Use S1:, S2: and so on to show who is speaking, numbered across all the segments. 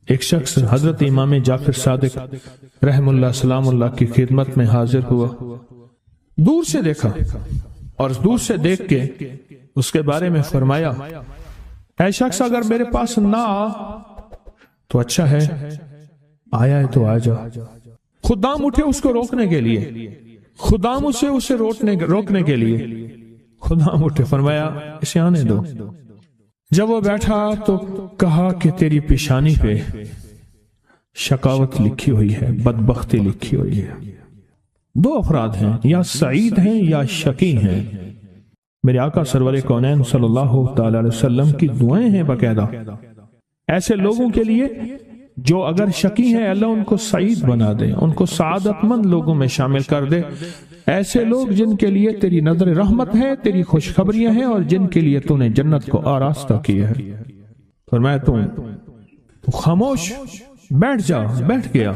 S1: ایک شخص حضرت امام جعفر صادق رحم اللہ سلام اللہ کی خدمت میں حاضر ہوا، دور سے دیکھا اور دور سے دیکھ کے اس کے بارے میں فرمایا، اے شخص اگر میرے پاس نہ آ تو اچھا ہے، آیا ہے تو آ جا۔ خدام اٹھے اس کو روکنے کے لیے، خدام اسے روکنے کے لیے خدام اٹھے، فرمایا اسے آنے دو۔ جب وہ بیٹھا تو کہا کہ تیری پیشانی پہ شقاوت لکھی ہوئی ہے، بدبختی لکھی ہوئی ہے۔ دو افراد ہیں، یا سعید ہیں یا شقی ہیں۔ میرے آقا سرور کونین صلی اللہ تعالی علیہ وسلم کی دعائیں ہیں باقاعدہ ایسے لوگوں کے لیے جو اگر شقی ہیں، اللہ ان کو سعید بنا دے، ان کو سعادت مند لوگوں میں شامل کر دے۔ ایسے لوگ جن کے لیے تیری نظر رحمت ہے، تیری خوشخبریاں ہیں، اور جن کے لیے تو نے جنت کو آراستہ کیا ہے۔ فرمایا تو خاموش بیٹھ جا، بیٹھ گیا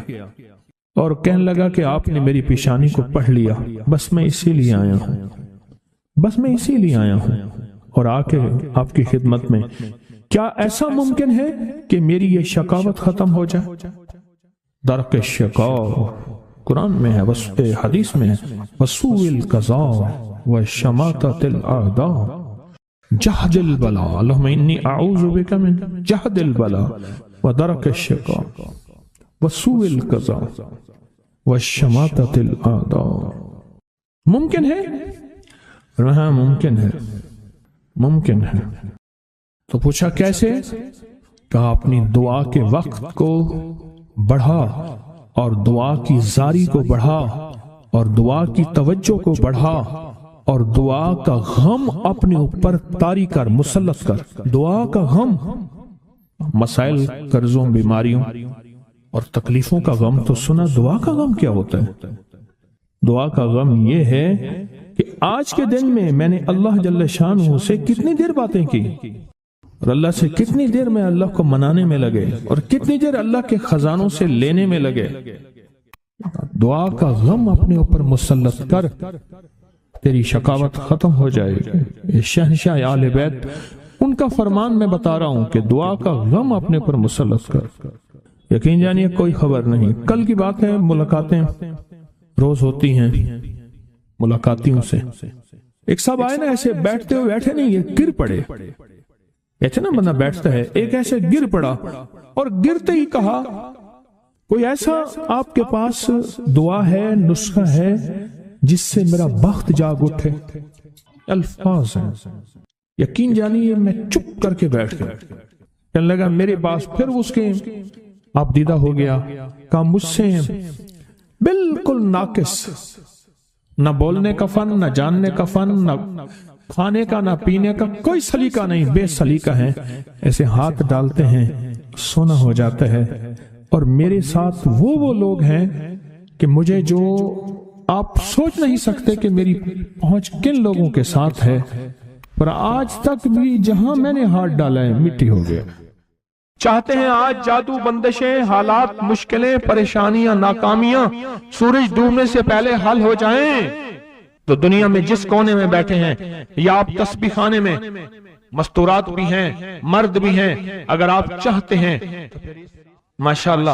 S1: اور کہنے لگا کہ آپ نے میری پیشانی کو پڑھ لیا، بس میں اسی لیے آیا ہوں، بس میں اسی لیے آیا ہوں اور آ کے آپ کی خدمت میں۔ کیا ایسا ممکن ہے کہ میری یہ شقاوت ختم ہو جائے؟ درک شقاء قرآن میں ہے، حدیث میں ہے، وسوء القضاء وشماتۃ الاعداء جہد البلاء، اللہم انی اعوذ بک من جہد البلاء ودرک الشقاء وسوء القضاء وشماتۃ الاعداء۔ ممکن ہے؟ ہاں ممکن ہے، ممکن ہے۔ تو پوچھا کیسے؟ کہا اپنی دعا کے وقت کو بڑھا اور دعا کی زاری کو بڑھا اور دعا کی توجہ کو بڑھا اور دعا کا غم اپنے اوپر طاری کر، مسلط کر۔ دعا کا غم، مسائل، قرضوں، بیماریوں اور تکلیفوں کا غم تو سنا، دعا کا غم کیا ہوتا ہے؟ دعا کا غم یہ ہے کہ آج کے دن میں نے اللہ جل شانہ سے کتنی دیر باتیں کی اور اللہ سے کتنی دیر میں اللہ کو منانے میں لگے اور کتنی دیر اللہ کے خزانوں سے لینے میں لگے۔ دعا کا غم اپنے اوپر مسلط کر، تیری شقاوت ختم ہو جائے گی۔ شہنشاہ آل بیت ان کا فرمان میں بتا رہا ہوں کہ دعا کا غم اپنے اوپر مسلط کر۔ یقین جانیے کوئی خبر نہیں، کل کی بات ہے، ملاقاتیں روز ہوتی ہیں ملاقاتیوں سے۔ ایک صاحب آئے نا، ایسے بیٹھتے ہوئے بیٹھے نہیں، یہ گر پڑے، ایسے نا بندہ بیٹھتا ہے، ایک ایسے گر پڑا اور گرتے ہی کہا کوئی ایسا آپ کے پاس دعا ہے، نسخہ ہے جس سے میرا بخت جاگ اٹھے؟ الفاظ ہیں، یقین جانیے میں چپ کر کے بیٹھ گیا۔ کہنے لگا میرے پاس، پھر اس کے آپ دیدہ ہو گیا، کہا مجھ سے بالکل ناقص، نہ بولنے کا فن، نہ جاننے کا فن، نہ کھانے کا، نہ پینے کا، کوئی سلیقہ نہیں، بے سلیقہ ہیں، ایسے ہاتھ ڈالتے ہیں سونا ہو جاتا ہے۔ اور میرے ساتھ وہ لوگ ہیں کہ مجھے جو آپ سوچ نہیں سکتے کہ میری پہنچ کن لوگوں کے ساتھ ہے، پر آج تک بھی جہاں میں نے ہاتھ ڈالا ہے مٹی ہو گیا۔ چاہتے ہیں آج جادو، بندشیں، حالات، مشکلیں، پریشانیاں، ناکامیاں سورج ڈوبنے سے پہلے حل ہو جائیں۔ تو دنیا میں جس کونے میں بیٹھے ہیں، یا آپ تسبیح خانے میں، مستورات بھی ہیں، مرد بھی ہیں، اگر آپ چاہتے ہیں ماشاءاللہ،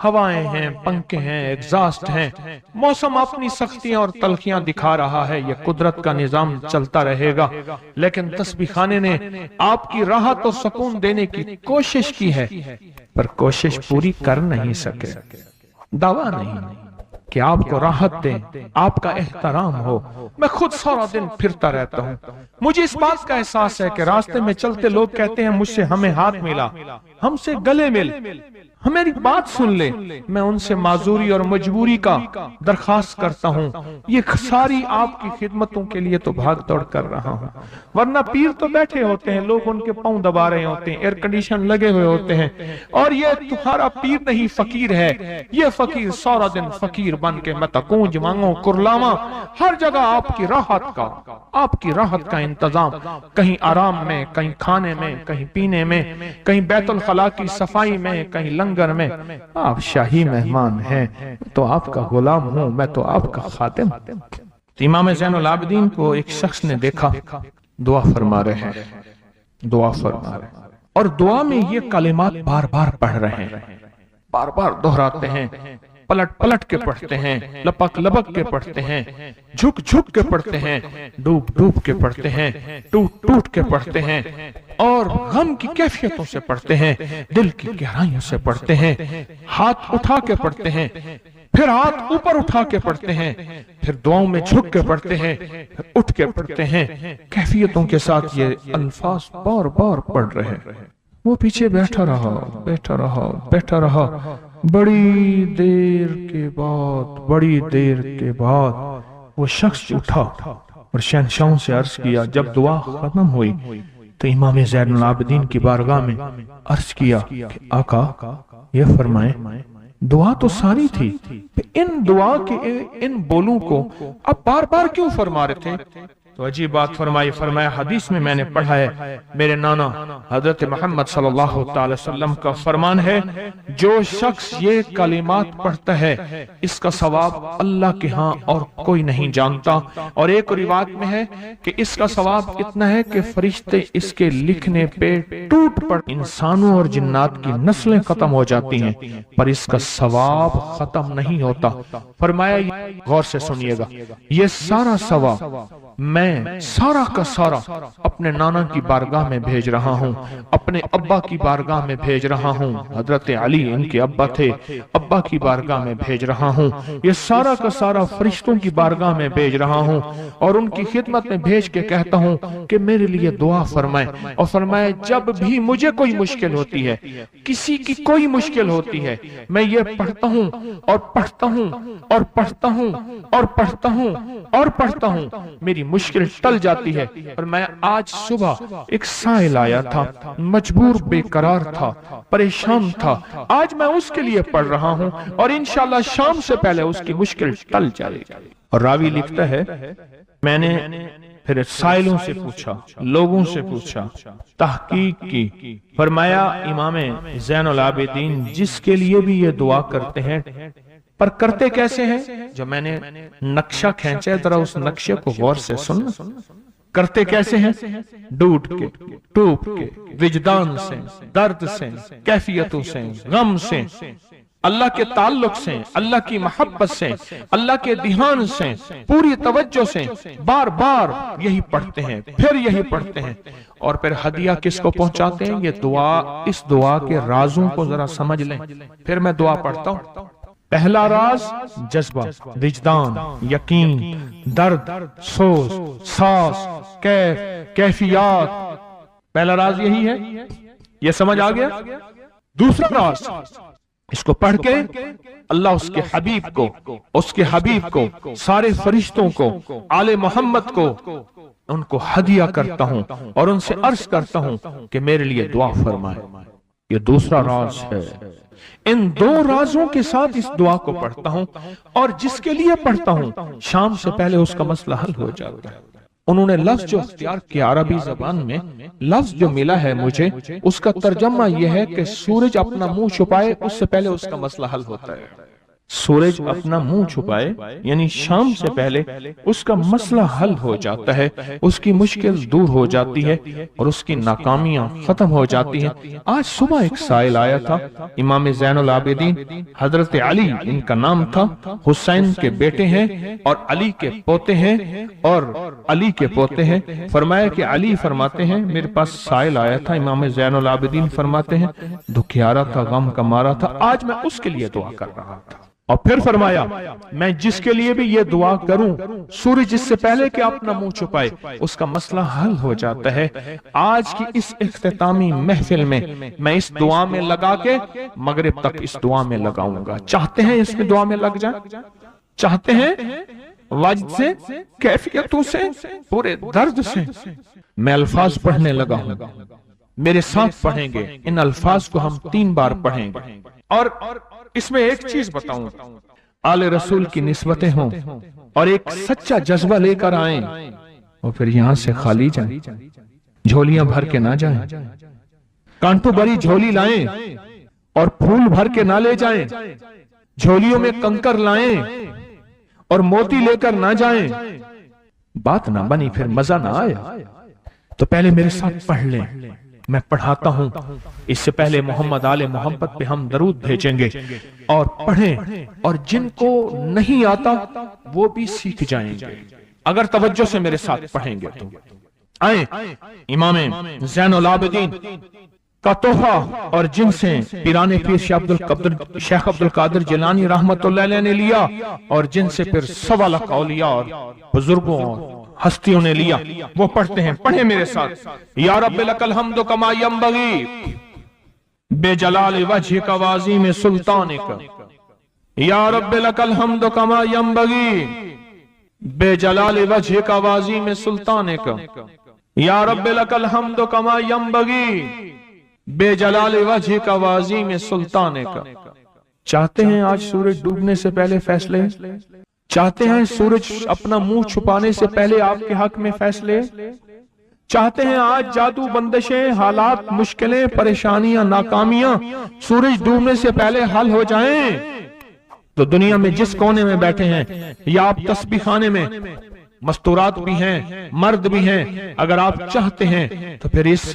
S1: ہوائیں ہیں، پنکھے ہیں، ایگزاسٹ ہیں، موسم اپنی سختیاں اور تلخیاں دکھا رہا ہے، یہ قدرت کا نظام چلتا رہے گا، لیکن تسبیح خانے نے آپ کی راحت و سکون دینے کی کوشش کی ہے، پر کوشش پوری کر نہیں سکے۔ دعویٰ نہیں کہ آپ کو راحت دیں، آپ کا احترام ہو۔ میں خود سارا دن پھرتا رہتا ہوں، مجھے اس بات کا احساس ہے کہ راستے میں چلتے لوگ کہتے ہیں مجھ سے ہمیں ہاتھ ملا، ہم سے گلے مل، ہمیری بات سن لے۔ میں ان سے معذوری اور مجبوری کا درخواست کرتا ہوں، یہ ساری آپ کی خدمتوں کے لیے تو بھاگ دوڑ کر رہا ہوں، ورنہ پیر تو بیٹھے ہوتے ہیں، لوگ ان کے پاؤں دبا رہے ہوتے ہیں، ایئر کنڈیشن لگے ہوئے ہوتے ہیں، اور یہ تمہارا پیر نہیں فقیر ہے، یہ فقیر سارا دن فقیر بن کے میں تکونج مانگوں کرلاواں، ہر جگہ آپ کی راحت کا انتظام، کہیں آرام میں، کہیں کھانے میں، کہیں پینے میں، کہیں بیت الخلاء کی صفائی میں، کہیں لنگر میں۔ آپ شاہی مہمان ہیں تو آپ کا غلام ہوں، میں تو آپ کا خادم۔ امام زین العابدین کو ایک شخص نے دیکھا، دعا فرما رہے ہیں، دعا فرما رہے ہیں۔ اور دعا میں یہ کلمات بار بار پڑھ رہے ہیں، بار بار دہراتے ہیں، پلٹ پلٹ کے پڑھتے ہیں، لپک لپک کے پڑھتے ہیں، جھک جھک کے پڑھتے ہیں، ڈوب ڈوب کے پڑھتے ہیں، ٹوٹ ٹوٹ کے پڑھتے ہیں، اور غم کی کیفیتوں سے پڑھتے ہیں، دل کی گہرائیوں سے پڑھتے ہیں، ہاتھ اٹھا کے پڑھتے ہیں، پھر ہاتھ اوپر اٹھا کے پڑھتے ہیں، پھر دعاؤں میں جھک کے پڑھتے ہیں، پھر اٹھ کے پڑھتے ہیں، کیفیتوں کے ساتھ یہ الفاظ بار بار پڑھ رہے ہیں۔ وہ پیچھے بیٹھا رہا بیٹھا رہا بیٹھا رہا، بڑی دیر کے بعد وہ شخص اٹھا اور شہنشاہوں سے عرض کیا۔ جب دعا ختم ہوئی تو امام زین العابدین کی بارگاہ میں عرض کیا کہ آقا یہ فرمائیں، دعا تو ساری تھی، ان دعا کے ان بولوں کو اب بار بار کیوں فرما رہے تھے؟ تو عجیب بات فرمائی، فرمایا حدیث میں میں نے پڑھا ہے، میرے نانا حضرت محمد صلی اللہ تعالی وسلم کا فرمان ہے، جو شخص یہ کلمات پڑھتا ہے اس کا ثواب اللہ کے ہاں اور کوئی نہیں جانتا۔ اور ایک روایت میں ہے کہ اس کا ثواب اتنا ہے کہ فرشتے اس کے لکھنے پہ ٹوٹ پڑ، انسانوں اور جنات کی نسلیں ختم ہو جاتی ہیں پر اس کا ثواب ختم نہیں ہوتا۔ فرمایا غور سے سنیے گا، یہ سارا ثواب میں سارا کا سارا اپنے نانا کی بارگاہ میں بھیج رہا ہوں، اپنے ابا کی بارگاہ میں بھیج رہا ہوں، حضرت علی ان کے ابا تھے، ابا کی بارگاہ میں بھیج رہا ہوں، یہ سارا کا سارا فرشتوں کی بارگاہ میں بھیج رہا ہوں، اور ان کی خدمت میں بھیج کے کہتا ہوں کہ میرے لیے دعا فرمائیں۔ اور فرمائے جب بھی مجھے کوئی مشکل ہوتی ہے، کسی کی کوئی مشکل ہوتی ہے، میں یہ پڑھتا ہوں اور پڑھتا ہوں اور پڑھتا ہوں اور پڑھتا ہوں اور پڑھتا ہوں، میری مشکل ٹل جاتی ہے۔ اور میں آج صبح ایک سائل آیا تھا، مجبور بے قرار تھا، پریشان تھا، آج میں اس کے لیے پڑھ رہا ہوں اور انشاءاللہ شام سے پہلے اس کی مشکل ٹل جائے گی۔ اور راوی لکھتا ہے میں نے پھر سائلوں سے پوچھا، لوگوں سے پوچھا، تحقیق کی، فرمایا امام زین العابدین جس کے لیے بھی یہ دعا کرتے ہیں، پر کرتے کیسے ہیں؟ جو میں نے نقشہ کھینچا ہے ذرا اس نقشے کو غور سے سننا۔ کرتے کیسے ہیں؟ ڈوٹ کے، ٹوپ کے، وجدان سے، درد سے، کیفیتوں سے، غم سے، اللہ کے تعلق سے، اللہ کی محبت سے، اللہ کے دھیان سے، پوری توجہ سے بار بار یہی پڑھتے ہیں، پھر یہی پڑھتے ہیں، اور پھر ہدیہ کس کو پہنچاتے ہیں؟ یہ دعا، اس دعا کے رازوں کو ذرا سمجھ لیں۔ پھر میں دعا پڑھتا ہوں۔ پہلا راز جذبہ، وجدان، یقین، درد، سوز، ساز، کیفیات، پہلا راز یہی ہے، یہ سمجھ آ گیا؟ دوسرا راز، اس کو پڑھ کے اللہ اس کے حبیب کو، سارے فرشتوں کو، آل محمد کو، ان کو ہدیہ کرتا ہوں اور ان سے عرض کرتا ہوں کہ میرے لیے دعا فرمائے۔ یہ دوسرا راز ہے۔ ان دو رازوں کے ساتھ اس دعا کو پڑھتا ہوں، اور جس کے لیے پڑھتا ہوں شام سے پہلے اس کا مسئلہ حل ہو جاتا ہے۔ انہوں نے لفظ جو اختیار کیا عربی زبان میں، لفظ جو ملا ہے مجھے، اس کا ترجمہ یہ ہے کہ سورج اپنا منہ چھپائے اس سے پہلے اس کا مسئلہ حل ہوتا ہے۔ سورج اپنا منہ چھپائے یعنی شام سے پہلے اس کا مسئلہ حل ہو جاتا ہے، اس کی مشکل دور ہو جاتی ہے اور اس کی ناکامیاں ختم ہو جاتی ہیں۔ آج صبح ایک سائل آیا تھا، امام زین العابدین حضرت علی ان کا نام تھا، حسین کے بیٹے ہیں اور علی کے پوتے ہیں، فرمایا کہ علی فرماتے ہیں میرے پاس سائل آیا تھا، امام زین العابدین فرماتے ہیں دکھیارا تھا، غم کا مارا تھا، آج میں اس کے لیے دعا کر رہا تھا۔ اور پھر فرمایا میں جس کے لیے بھی یہ دعا کروں، سورج جس سے پہلے کہ اپنا منہ چھپائے اس کا مسئلہ حل ہو جاتا ہے۔ آج کی اس اختتامی محفل میں میں اس دعا میں لگا کے مغرب تک اس دعا میں لگاؤں گا۔ چاہتے ہیں اس میں دعا میں لگ جائیں؟ چاہتے ہیں وجد سے، کیفیتوں سے، پورے درد سے؟ میں الفاظ پڑھنے لگا ہوں، میرے ساتھ پڑھیں گے، ان الفاظ کو ہم 3 بار پڑھیں گے۔ اور اس میں ایک چیز بتاؤں، آل رسول کی نسبتیں ہوں اور ایک سچا جذبہ لے کر آئیں، اور پھر یہاں سے خالی جائیں، جھولیاں بھر کے نہ جائیں، کانٹوں بھری جھولی لائیں اور پھول بھر کے نہ لے جائیں، جھولیوں میں کنکر لائیں اور موتی لے کر نہ جائیں، بات نہ بنی پھر مزہ نہ آیا۔ تو پہلے میرے ساتھ پڑھ لیں، میں پڑھاتا ہوں، اس سے پہلے محمد آل محمد پہ ہم درود بھیجیں گے اور پڑھیں، اور جن کو نہیں آتا وہ بھی سیکھ جائیں گے اگر توجہ سے میرے ساتھ پڑھیں گے تو۔ آئیں امام زین العابدین کا تحفہ اور جن سے پیران پیر شیخ عبد القادر جیلانی رحمت اللہ علیہ نے لیا، اور جن سے پھر 1.25 لاکھ اولیاء اور بزرگوں اور ہستیوں نے لیا، وہ پڑھتے ہیں۔ پڑھیں میرے ساتھ۔ یا رب لک الحمد کما ینبغی بے جلال وجہک وعظیم سلطانک، یا رب لک الحمد کما ینبغی بے جلال وجہک وعظیم سلطانک، یا رب لک الحمد کما ینبغی بے جلال وجہک وعظیم سلطانک۔ چاہتے ہیں آج سورج ڈوبنے سے پہلے فیصلے؟ چاہتے ہیں سورج اپنا منہ چھپانے سے پہلے آپ کے حق میں فیصلے؟ چاہتے ہیں آج جادو، بندشیں، حالات، مشکلیں، پریشانیاں، ناکامیاں سورج ڈوبنے سے پہلے حل ہو جائیں؟ تو دنیا میں جس کونے میں بیٹھے ہیں، یا آپ تسبیح خانے میں، مستورات بھی ہیں، مرد بھی ہیں، اگر آپ چاہتے ہیں تو پھر اس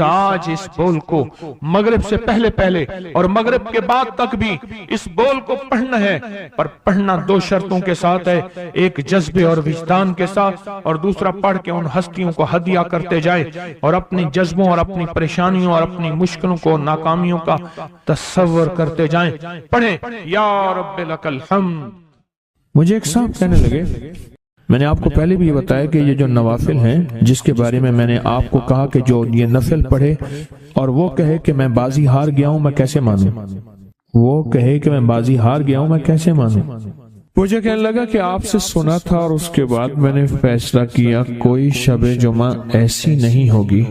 S1: بول کو مغرب سے پہلے اور مغرب کے بعد تک بھی اس بول کو پڑھنا ہے، پر پڑھنا 2 شرطوں کے ساتھ ہے، ایک جذبے اور وجدان کے ساتھ، اور دوسرا پڑھ کے ان ہستیوں کو ہدیہ کرتے جائے اور اپنی جذبوں اور اپنی پریشانیوں اور اپنی مشکلوں کو، ناکامیوں کا تصور کرتے جائیں۔ پڑھیں یا رب لک الحمد۔
S2: مجھے ایک صاحب کہنے لگے، میں نے آپ کو پہلے بھی یہ بتایا کہ یہ جو نوافل ہیں جس کے بارے میں نے آپ کو کہا کہ جو یہ نفل پڑھے اور وہ کہے کہ میں بازی ہار گیا ہوں، میں کیسے مانوں؟ وہ کہے کہ میں بازی ہار گیا ہوں، میں کیسے مانوں؟ مجھے کہنے لگا کہ آپ سے سنا تھا اور اس کے بعد میں نے فیصلہ کیا کوئی شب جمعہ ایسی نہیں ہوگی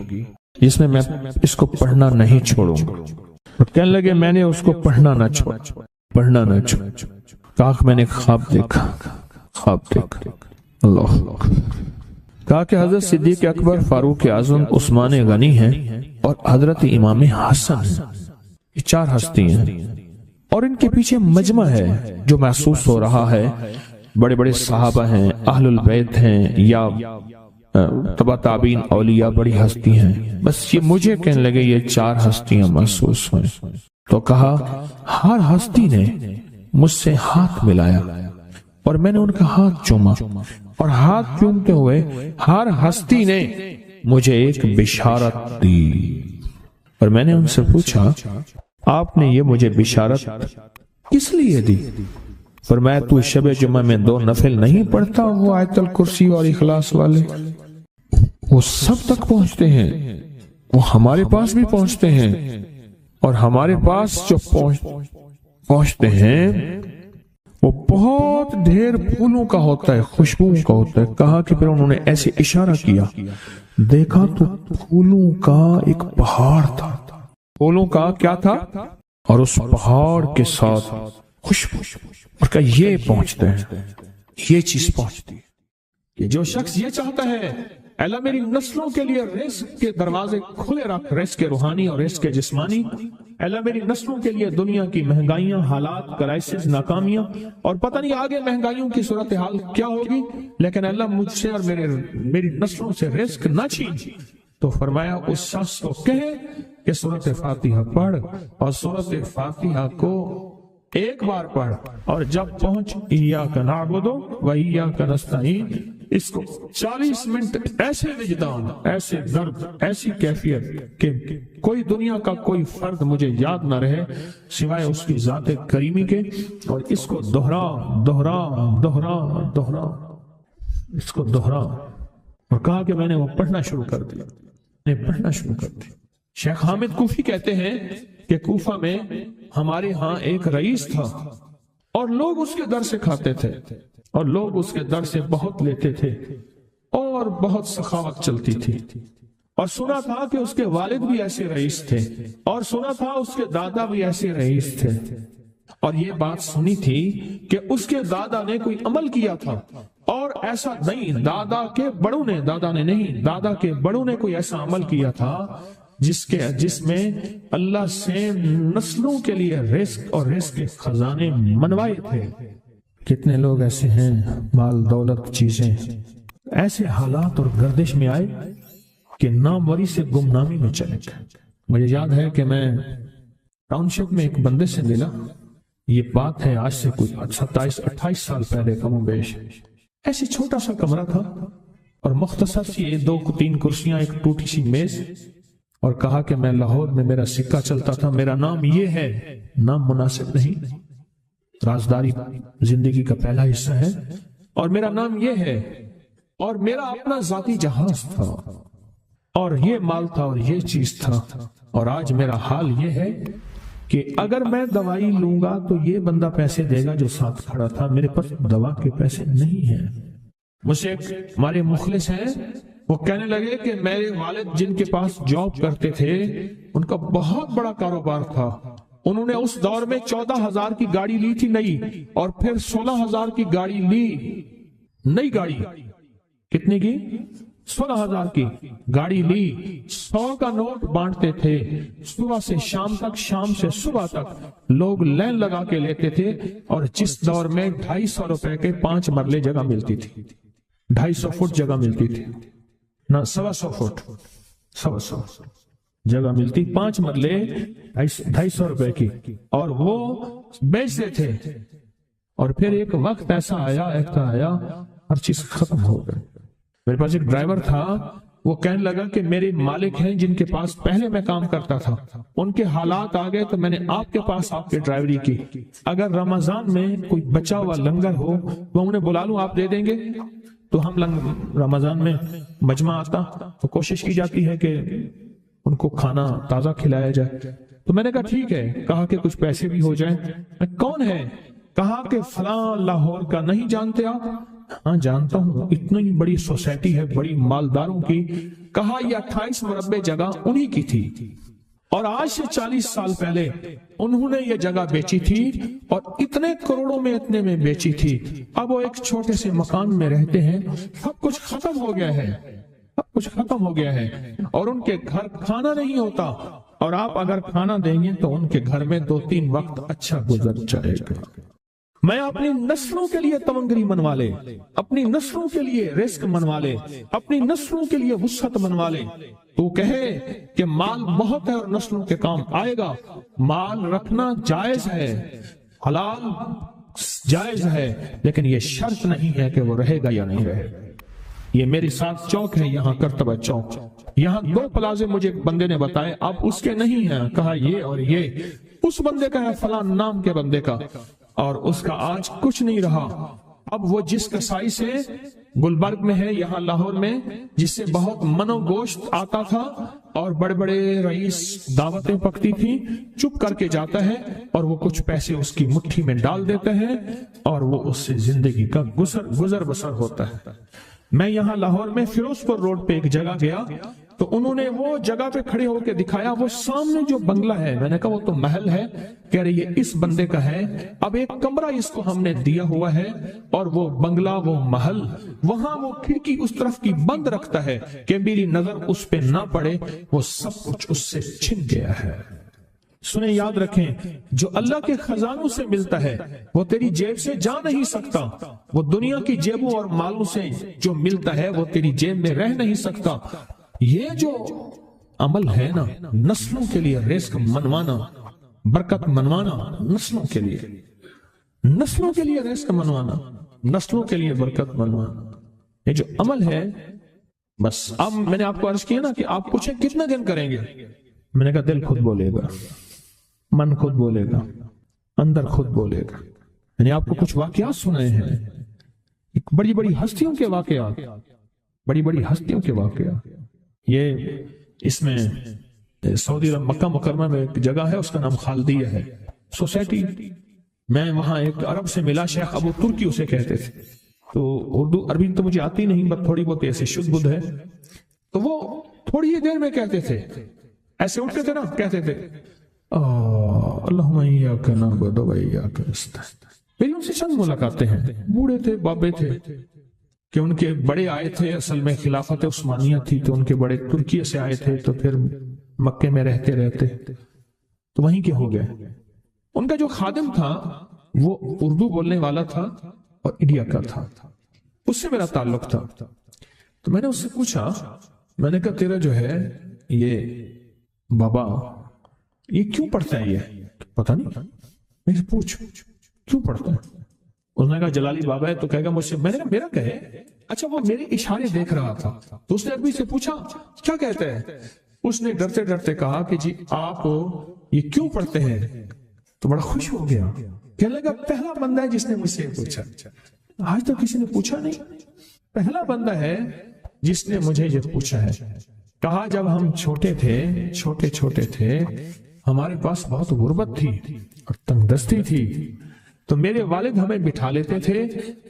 S2: جس میں اس کو پڑھنا نہیں چھوڑوں گا۔ کہنے لگے میں نے اس کو پڑھنا نہ چھوڑ۔ کہا میں نے خواب دیکھا۔ اللہ کہا کہ حضرت صدیق اکبر، فاروق اعظم، عثمان غنی ہیں اور حضرت امام حسن ہیں، یہ 4 ہستی ہیں، اور ان کے پیچھے مجمع ہے جو محسوس ہو رہا ہے، بڑے بڑے صحابہ ہیں، اہل البیت ہیں، یا تبع تابعین اولیاء، بڑی ہستی ہیں۔ بس یہ مجھے کہنے لگے یہ 4 ہستیاں محسوس ہوئیں۔ تو کہا ہر ہستی نے مجھ سے ہاتھ ملایا اور میں نے ان کا ہاتھ چوما، اور ہاتھ چومتے ہوئے ہر ہستی نے مجھے ایک بشارت دی، اور میں نے ان سے پوچھا آپ نے یہ مجھے بشارت کس لیے دی؟ فرمایا تو شب جمعہ میں 2 نفل نہیں پڑھتا، وہ آیت الکرسی اور اخلاص والے، وہ سب تک پہنچتے ہیں، وہ ہمارے پاس بھی پہنچتے ہیں، اور ہمارے پاس جو پہنچتے ہیں وہ بہت ڈھیر پھولوں کا ہوتا ہے، خوشبو کا ہوتا ہے۔ کہا کہ پھر انہوں نے ایسے اشارہ کیا، دیکھا تو پھولوں کا ایک پہاڑ تھا، پھولوں کا کیا تھا، اور اس پہاڑ کے ساتھ خوشبو، اور کہا یہ پہنچتے ہیں، یہ چیز پہنچتی ہے کہ جو شخص یہ چاہتا ہے اللہ میری نسلوں کے لیے رزق کے دروازے کھلے رکھ، رزق روحانی اور رزق جسمانی، اللہ میری نسلوں کے لیے دنیا کی مہنگائیاں، حالات، کرائسس، ناکامیاں، اور پتہ نہیں آگے مہنگائیوں کی صورتحال کیا ہوگی، لیکن اللہ مجھ سے اور میری نسلوں سے رزق نہ چھین، تو فرمایا اس شخص کو کہے کہ سورۃ فاتحہ پڑھ، اور سورۃ فاتحہ کو ایک بار پڑھ، اور جب پہنچ ایاک نعبد و ایاک نستعین، اس کو 40 منٹ ایسے وجدان، ایسے درد، ایسی کیفیت کہ کوئی دنیا کا کوئی فرد مجھے یاد نہ رہے سوائے اس کی ذات کریمی کے، اور اس کو دہرا دہرا دہرا دہرا، اس کو دہرا، اور کہا کہ میں نے وہ پڑھنا شروع کر دیا۔ شیخ حامد کوفی کہتے ہیں کہ کوفہ میں ہمارے ہاں ایک رئیس تھا، اور لوگ اس کے در سے کھاتے تھے، اور لوگ اس کے در سے بہت لیتے تھے، اور بہت سخاوت چلتی تھی، اور سنا تھا کہ اس کے والد بھی ایسے رئیس تھے، اور سنا تھا اس کے دادا بھی ایسے رئیس تھے، اور یہ بات سنی تھی کہ اس کے دادا نے کوئی عمل کیا تھا، اور ایسا نہیں، دادا کے بڑوں نے کوئی ایسا عمل کیا تھا جس میں اللہ سے نسلوں کے لیے رزق اور رزق کے خزانے منوائے تھے۔ کتنے لوگ ایسے ہیں، مال دولت چیزیں، ایسے حالات اور گردش میں آئے کہ ناموری سے گمنامی میں چلے گئے،
S1: مجھے یاد ہے کہ میں ٹاؤن شپ میں ایک بندے سے ملا، یہ بات ہے آج سے کچھ 27-28 سال پہلے کم و بیش۔ ایسے چھوٹا سا کمرہ تھا اور مختصر سی 2-3 کرسیاں، ایک ٹوٹی سی میز، اور کہا کہ میں لاہور میں میرا سکہ چلتا تھا، میرا نام یہ ہے۔ نام مناسب نہیں، رازداری زندگی کا پہلا حصہ ہے، اور میرا نام یہ ہے، اور میرا اپنا ذاتی جہاز تھا، اور یہ مال تھا، اور یہ چیز تھا، اور آج میرا حال یہ ہے کہ اگر میں دوائی لوں گا تو یہ بندہ پیسے دے گا جو ساتھ کھڑا تھا، میرے پاس دوا کے پیسے نہیں ہیں۔ مجھ سے ہمارے مخلص ہیں، وہ کہنے لگے کہ میرے والد جن کے پاس جاب کرتے تھے ان کا بہت بڑا کاروبار تھا، انہوں نے اس دور میں 14,000 کی گاڑی لی تھی نئی، اور پھر 16,000 کی گاڑی لی، نئی گاڑی۔ کتنے کی؟ 16,000 کی گاڑی لی، 100 کا نوٹ بانٹتے تھے، صبح سے شام تک، شام سے صبح تک لوگ لین لگا کے لیتے تھے، اور جس دور میں 250 روپے کے 5 مرلے جگہ ملتی تھی، 250 فٹ جگہ ملتی تھی، نہ 125 فٹ، 125 جگہ ملتی، 5 مرلے 250 روپے کی، اور وہ بیچتے تھے۔ اور پھر ایک وقت ایسا آیا ہر چیز ختم ہو گئی۔ میرے پاس ایک ڈرائیور تھا، وہ کہنے لگا کہ میرے مالک ہیں جن کے پاس پہلے میں کام کرتا تھا، ان کے حالات آ گئے تو میں نے آپ کے پاس آپ کی ڈرائیوری کی، اگر رمضان میں کوئی بچا ہوا لنگر ہو تو انہیں بلا لوں، آپ دے دیں گے؟ تو ہم رمضان میں مجمع آتا تو کوشش کی جاتی ہے کہ ان کو کھانا تازہ کھلایا جائے۔ تو میں نے کہا ٹھیک ہے، کہا کہ کچھ پیسے بھی ہو جائیں۔ میں کون ہے؟ کہا کہ فلاں لاہور کا، نہیں جانتے آپ؟ ہاں جانتا ہوں، اتنی بڑی سوسائٹی ہے، بڑی مالداروں کی۔ کہا یہ 28 مربع جگہ انہی کی تھی، اور آج سے 40 سال پہلے انہوں نے یہ جگہ بیچی تھی، اور اتنے کروڑوں میں اتنے میں بیچی تھی۔ اب وہ ایک چھوٹے سے مکان میں رہتے ہیں، سب کچھ ختم ہو گیا ہے، سب کچھ ختم ہو گیا ہے، اور ان کے گھر کھانا نہیں ہوتا، اور آپ اگر کھانا دیں گے تو ان کے گھر میں 2-3 وقت اچھا گزر جائے گا۔ میں اپنی نسلوں کے لیے تمنگری منوا لے، اپنی نسلوں کے لیے رزق منوا لے، اپنی نسلوں کے لیے وسعت منوا لے۔ تو کہے کہ مال بہت ہے اور نسلوں کے کام آئے گا، مال رکھنا جائز ہے، حلال جائز ہے، لیکن یہ شرط نہیں ہے کہ وہ رہے گا یا نہیں رہے گا۔ یہ میری ساتھ چوک ہے، یہاں کرتبہ چوک، یہاں 2 پلازے مجھے بندے نے بتائے، اب اس کے نہیں ہیں، کہا یہ اور یہ اس بندے کا ہے، فلاں نام کے بندے کا، اور اس کا آج کچھ نہیں رہا۔ اب وہ جس کسائی سے گلبرگ میں ہے، یہاں لاہور میں، جس سے بہت من و گوشت آتا تھا اور بڑے بڑے رئیس دعوتیں پکتی تھی، چپ کر کے جاتا ہے اور وہ کچھ پیسے اس کی مٹھی میں ڈال دیتے ہیں اور وہ اس سے زندگی کا گزر بسر ہوتا ہے۔ میں یہاں لاہور میں فیروز پور روڈ پہ ایک جگہ گیا تو انہوں نے وہ جگہ پہ کھڑے ہو کے دکھایا، وہ سامنے جو بنگلہ ہے، میں نے کہا وہ تو محل ہے، کہہ رہے یہ اس بندے کا ہے، اب ایک کمرہ اس کو ہم نے دیا ہوا ہے، اور وہ بنگلہ، وہ محل، وہاں وہ کھڑکی اس طرف کی بند رکھتا ہے کہ میری نظر اس پہ نہ پڑے، وہ سب کچھ اس سے چھن گیا ہے۔ سنیں، یاد رکھیں، جو اللہ کے خزانوں سے ملتا ہے وہ تیری جیب سے جا نہیں سکتا، وہ دنیا کی جیبوں اور مالوں سے جو ملتا ہے وہ تیری جیب میں رہ نہیں سکتا۔ یہ جو عمل ہے نا، نسلوں کے لیے رزق منوانا، برکت منوانا، نسلوں کے لیے رزق منوانا، نسلوں کے لیے برکت منوانا، یہ جو عمل ہے، بس اب میں نے آپ کو عرض کیا نا کہ آپ پوچھیں کتنے دن کریں گے، میں نے کہا دل خود بولے گا، من خود بولے گا، اندر خود بولے گا۔ میں نے آپ کو کچھ واقعات سنائے ہیں، بڑی بڑی ہستیوں کے واقعات، بڑی بڑی ہستیوں کے واقعات۔ یہ اس میں سعودی عرب مکہ مکرمہ میں ایک جگہ ہے، اس کا نام خالدیہ ہے، سوسائٹی۔ میں وہاں ایک عرب سے ملا، شیخ ابو ترکی اسے کہتے تھے، تو اردو عربی تو مجھے آتی نہیں، بس تھوڑی بہت ایسے شدھ بدھ ہے، تو وہ تھوڑی ہی دیر میں کہتے تھے، ایسے اٹھتے تھے نا، کہتے تھے اللہم ایاک نعبد و ایاک نستعین۔ میری ان سے چند ملاقاتیں ہیں، بوڑھے تھے، بابے تھے، کہ ان کے بڑے آئے تھے، اصل میں خلافت عثمانیہ تھی تو ان کے بڑے ترکیہ سے آئے تھے، تو پھر مکے میں رہتے تو وہیں کے ہو گئے۔ ان کا جو خادم تھا وہ اردو بولنے والا تھا اور انڈیا کا تھا، اس سے میرا تعلق تھا، تو میں نے اس سے پوچھا، میں نے کہا تیرا جو ہے یہ بابا یہ کیوں پڑھتا ہے؟ یہ پتہ نہیں، میں پوچھ کیوں پڑھتا ہے؟ اس نے کہا جلالی بابا ہے تو کہے گا مجھ سے، میں نے کہا میرا کہے، اچھا وہ میرے اشارے دیکھ رہا تھا تو اس نے ابھی سے پوچھا کیا کہتے ہیں؟ اس نے ڈرتے ڈرتے کہا کہ جی آپ یہ کیوں پڑھتے ہیں؟ تو بڑا خوش ہو گیا، کہنے لگا پہلا بندہ ہے جس نے مجھ سے پوچھا، آج تک کسی نے پوچھا نہیں، پہلا بندہ ہے جس نے مجھے یہ پوچھا ہے۔ کہا جب ہم چھوٹے تھے ہمارے پاس بہت غربت تھی اور تنگ دستی تھی، تو میرے والد ہمیں بٹھا لیتے تھے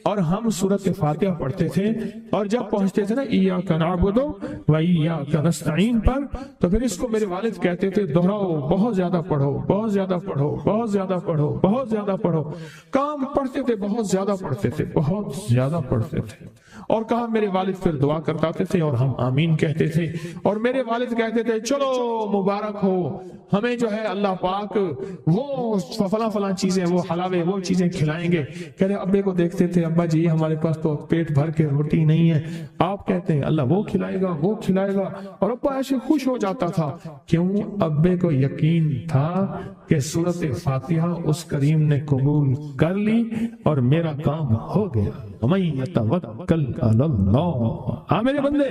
S1: اور ہم سورۃ فاتحہ پڑھتے تھے، اور جب پہنچتے تھے نا ایاک نعبد و ایاک نستعین پر، تو پھر اس کو میرے والد کہتے تھے دہراؤ، بہت زیادہ پڑھو، بہت زیادہ پڑھو، بہت زیادہ پڑھو، بہت زیادہ پڑھو۔ کام پڑھتے تھے، بہت زیادہ پڑھتے تھے، بہت زیادہ پڑھتے تھے، اور کہا میرے والد پھر دعا کرتے تھے اور ہم آمین کہتے تھے، اور میرے والد کہتے تھے چلو مبارک ہو، ہمیں جو ہے اللہ پاک وہ فلاں فلاں چیزیں، وہ حلاوے، وہ چیزیں کھلائیں گے۔ کہہ رہے ابے کو دیکھتے تھے، ابا جی ہمارے پاس تو پیٹ بھر کے روٹی نہیں ہے، آپ کہتے ہیں اللہ وہ کھلائے گا، وہ کھلائے گا، اور ابا ایسے خوش ہو جاتا تھا۔ کیوں؟ ابے کو یقین تھا کہ سورۃ فاتحہ اس کریم نے قبول کر لی اور میرا کام ہو گیا۔ وَمَن يَتَوَكَّلْ عَلَى اللَّهِ، آ میرے بندے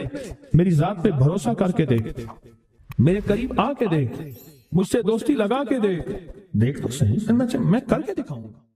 S1: میری ذات پہ بھروسہ کر کے دیکھ، میرے قریب آ کے دیکھ، مجھ سے دوستی لگا کے دیکھ تو صحیح، میں کر کے دکھاؤں گا۔